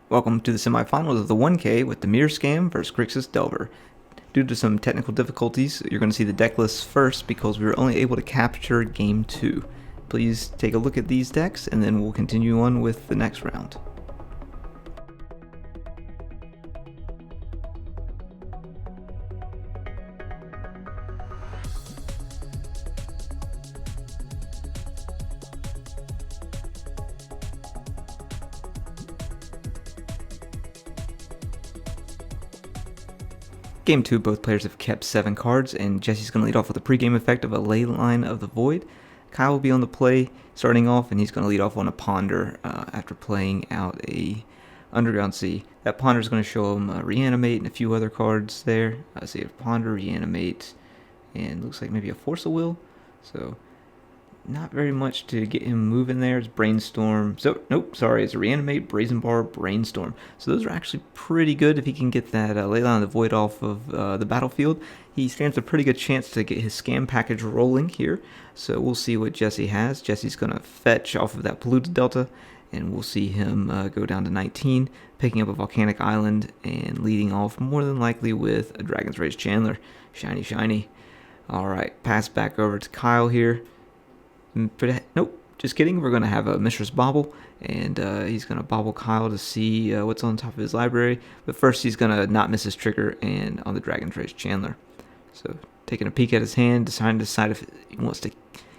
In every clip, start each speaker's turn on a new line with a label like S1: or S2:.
S1: Welcome to the semifinals of the 1K with Dimir Scam versus Grixis Delver. Due to some technical difficulties, you're going to see the deck lists first because we were only able to capture Game 2. Please take a look at these decks and then we'll continue on with the next round. Game 2, both players have kept 7 cards, and Jesse's going to lead off with a pregame effect of a Leyline of the Void. Kyle will be on the play starting off, and he's going to lead off on a Ponder after playing out a Underground Sea. That Ponder is going to show him Reanimate and a few other cards there. So you have Ponder, Reanimate, and looks like maybe a Force of Will. So not very much to get him moving there. It's Brainstorm. So, nope, sorry. It's Reanimate, Brazen Bar, Brainstorm. So those are actually pretty good if he can get that Leyline of the Void off of the battlefield. He stands a pretty good chance to get his scam package rolling here. So we'll see what Jesse has. Jesse's going to fetch off of that Polluted Delta, and we'll see him go down to 19, picking up a Volcanic Island, and leading off more than likely with a Dragon's Rage Chandler. Shiny, shiny. Alright, pass back over to Kyle here. Nope, just kidding. We're going to have a Mistress Bobble, and he's going to bobble Kyle to see what's on top of his library. But first, he's going to not miss his trigger and on the Dragon's Rage Chandler. So, taking a peek at his hand, trying to decide if he wants to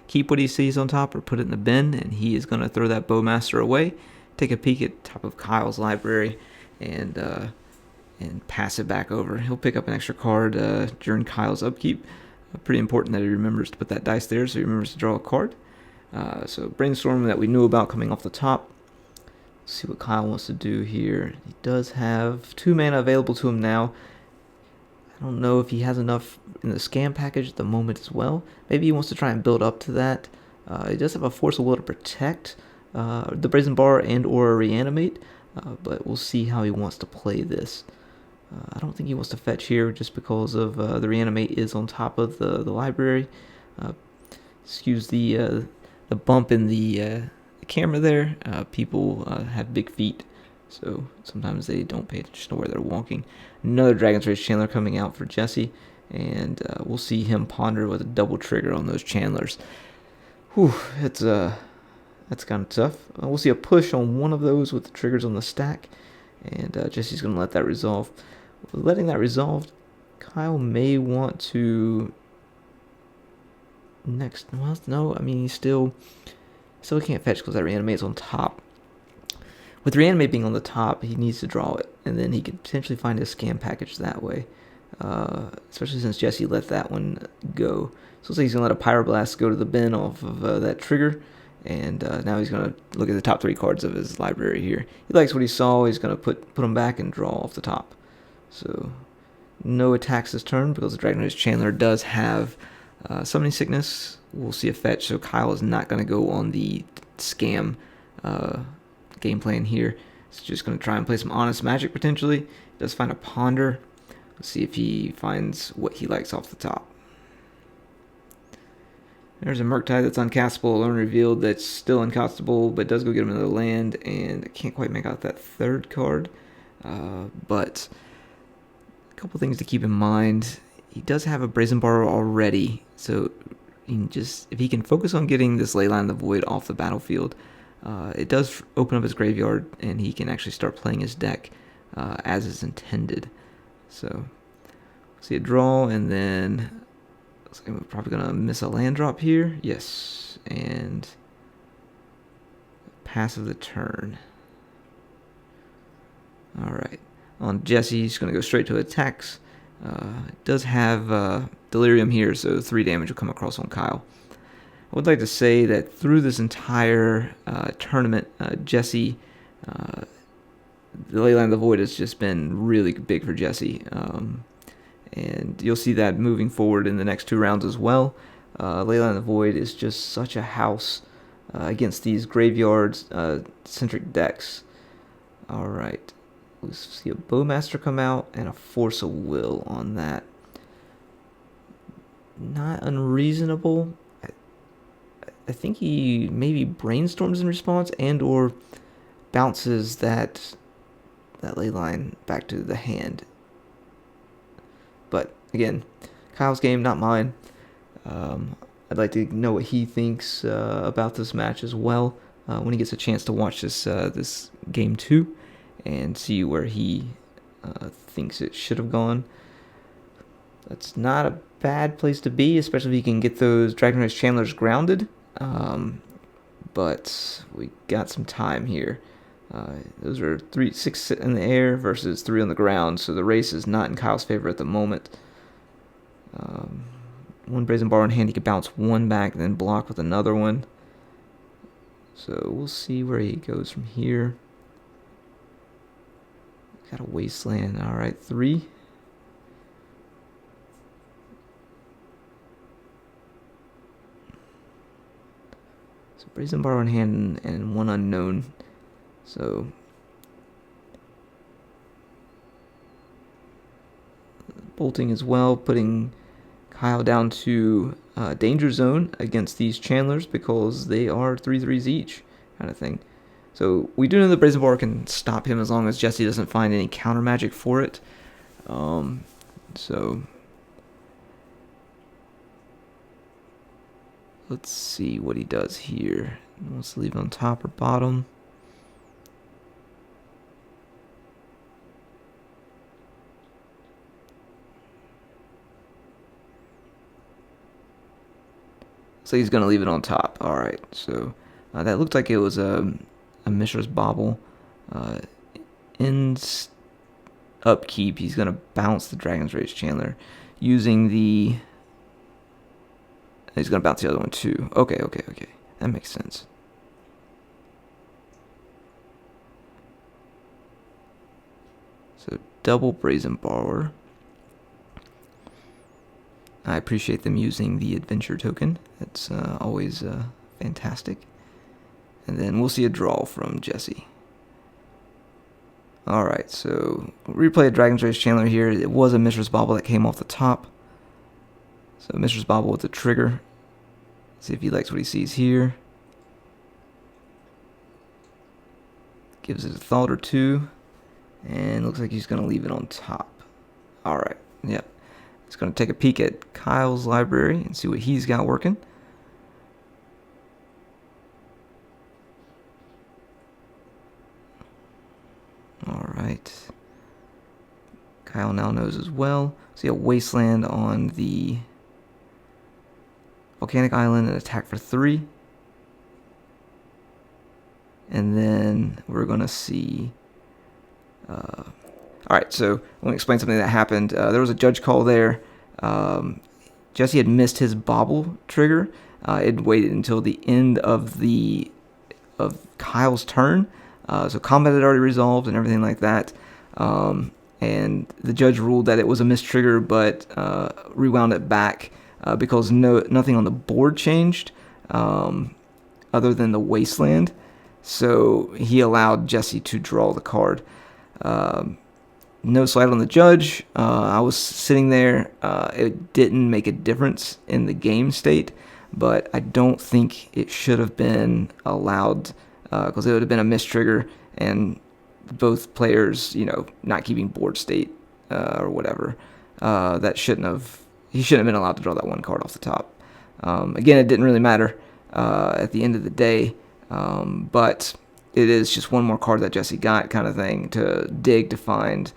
S1: keep what he sees on top or put it in the bin, and he is going to throw that Bowmaster away. Take a peek at top of Kyle's library, and pass it back over. He'll pick up an extra card during Kyle's upkeep. Pretty important that he remembers to put that dice there so he remembers to draw a card. So Brainstorm that we knew about coming off the top. Let's see what Kyle wants to do here. He does have 2 mana available to him now. I don't know if he has enough in the scam package at the moment as well. Maybe he wants to try and build up to that. He does have a Force of Will to protect the Brazen Bar and or Reanimate, but we'll see how he wants to play this. I don't think he wants to fetch here just because of the Reanimate is on top of the library. Excuse the bump in the camera there. People have big feet, so sometimes they don't pay attention to where they're walking. Another Dragon's Rage Chandler coming out for Jesse, and we'll see him ponder with a double trigger on those Chandlers. Whew, that's kind of tough. We'll see a push on one of those with the triggers on the stack, and Jesse's going to let that resolve. Letting that resolve, Kyle may want to no, I mean, he still can't fetch because that Reanimate's on top. With Reanimate being on the top, he needs to draw it, and then he could potentially find his scam package that way, especially since Jesse let that one go. So looks like he's going to let a Pyroblast go to the bin off of that trigger, and now he's going to look at the top 3 cards of his library here. He likes what he saw. He's going to put them back and draw off the top. So no attacks this turn because the Dragon Rage Chandler does have Summoning Sickness. We'll see a fetch, so Kyle is not going to go on the scam game plan here. He's just going to try and play some Honest Magic potentially. He does find a Ponder. Let's see if he finds what he likes off the top. There's a Murktide that's uncastable, Alone Revealed that's still uncastable, but does go get him another land, and I can't quite make out that 3rd card. But a couple things to keep in mind. He does have a Brazen Bar already, so if he can focus on getting this Leyline of the Void off the battlefield, it does open up his graveyard, and he can actually start playing his deck as is intended. So, see a draw, and then looks like we're probably going to miss a land drop here. Yes, and pass of the turn. Alright, on Jesse, he's going to go straight to attacks. It does have Delirium here, so 3 damage will come across on Kyle. I would like to say that through this entire tournament, Jesse, the Leyline of the Void has just been really big for Jesse. And you'll see that moving forward in the next 2 rounds as well. Leyline of the Void is just such a house against these graveyard-centric decks. Alright. We'll see a Bowmaster come out and a Force of Will on that. Not unreasonable. I think he maybe brainstorms in response and or bounces that that ley line back to the hand. But again, Kyle's game, not mine. I'd like to know what he thinks about this match as well when he gets a chance to watch this game 2 and see where he thinks it should have gone. That's not a bad place to be, especially if you can get those Dragon Race Chandlers grounded. But we got some time here. Those are 6 in the air versus 3 on the ground, so the race is not in Kyle's favor at the moment. One Brazen Borrow in hand, he could bounce one back, then block with another one. So we'll see where he goes from here. Got a Wasteland, alright, 3. So Brazen Borrow in hand and one unknown. So bolting as well, putting Kyle down to danger zone against these Chandlers because they are 3/3s each, kind of thing. So we do know the Brazen Borrow can stop him as long as Jesse doesn't find any counter magic for it. So let's see what he does here. He wants to leave it on top or bottom. So he's going to leave it on top. Alright, so that looked like it was a Mishra's Bauble. In upkeep, he's going to bounce the Dragon's Rage Chandler using the... He's going to bounce the other one too. Okay. That makes sense. So double Brazen Borrower. I appreciate them using the adventure token. That's always fantastic. And then we'll see a draw from Jesse. Alright, so replay a Dragon's Rage Chandler here. It was a Mishra's Bauble that came off the top. So Mishra's Bauble with the trigger. See if he likes what he sees here. Gives it a thought or two. And looks like he's going to leave it on top. Alright, yep. He's going to take a peek at Kyle's library and see what he's got working. Alright. Kyle now knows as well. See a Wasteland on the Volcanic Island and attack for 3. And then we're going to see... Alright, so I'm going to explain something that happened. There was a judge call there. Jesse had missed his Bauble trigger. It waited until the end of Kyle's turn. So combat had already resolved and everything like that. And the judge ruled that it was a missed trigger, but rewound it back because nothing on the board changed other than the Wasteland. So he allowed Jesse to draw the card. No slide on the judge. I was sitting there. It didn't make a difference in the game state, but I don't think it should have been allowed because it would have been a missed trigger and both players, not keeping board state or whatever. He shouldn't have been allowed to draw that one card off the top. Again, it didn't really matter at the end of the day, but it is just one more card that Jesse got, kind of thing, to dig to find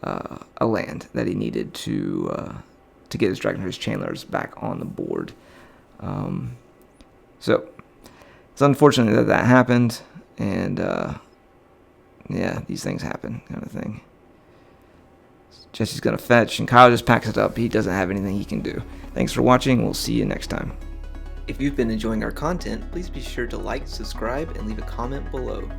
S1: a land that he needed to get his Dragon Race Chandlers back on the board. So it's unfortunate that happened, and yeah, these things happen, kind of thing. Jesse's gonna fetch, and Kyle just packs it up. He doesn't have anything he can do. Thanks for watching. We'll see you next time. If you've been enjoying our content, please be sure to like, subscribe, and leave a comment below.